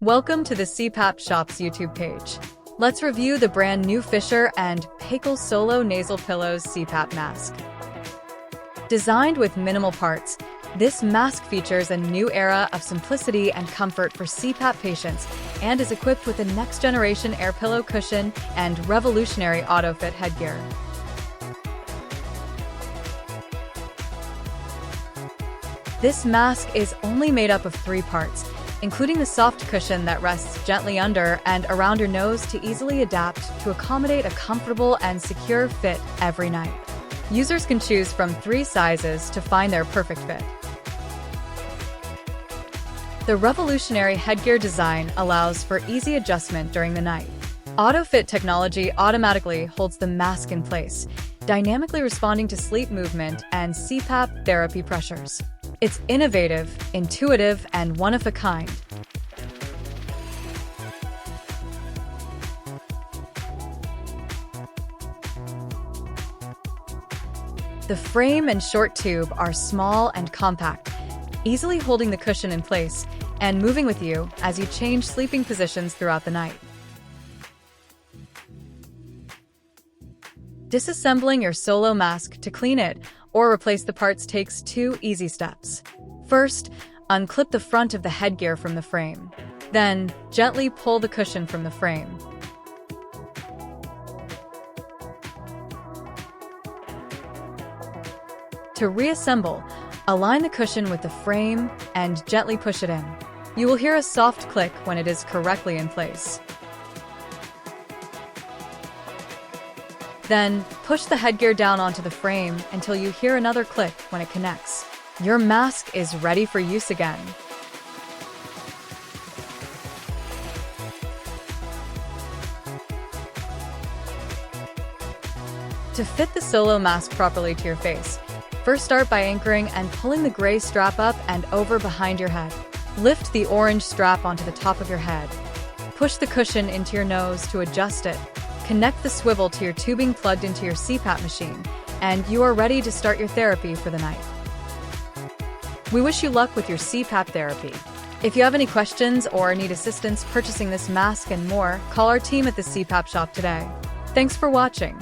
Welcome to the CPAP Shop's YouTube page. Let's review the brand new Fisher and Paykel Solo Nasal Pillows CPAP Mask. Designed with minimal parts, this mask features a new era of simplicity and comfort for CPAP patients and is equipped with a next-generation AirPillow cushion and revolutionary AutoFit headgear. This mask is only made up of 3 parts, including the soft cushion that rests gently under and around your nose to easily adapt to accommodate a comfortable and secure fit every night. Users can choose from 3 sizes to find their perfect fit. The revolutionary headgear design allows for easy adjustment during the night. AutoFit technology automatically holds the mask in place, dynamically responding to sleep movement and CPAP therapy pressures. It's innovative, intuitive, and one of a kind. The frame and short tube are small and compact, easily holding the cushion in place and moving with you as you change sleeping positions throughout the night. Disassembling your solo mask to clean it or replace the parts takes 2 easy steps. First, unclip the front of the headgear from the frame. Then, gently pull the cushion from the frame. To reassemble, align the cushion with the frame and gently push it in. You will hear a soft click when it is correctly in place. Then, push the headgear down onto the frame until you hear another click when it connects. Your mask is ready for use again. To fit the solo mask properly to your face, first start by anchoring and pulling the gray strap up and over behind your head. Lift the orange strap onto the top of your head. Push the cushion into your nose to adjust it. Connect the swivel to your tubing plugged into your CPAP machine, and you are ready to start your therapy for the night. We wish you luck with your CPAP therapy. If you have any questions or need assistance purchasing this mask and more, call our team at the CPAP Shop today. Thanks for watching.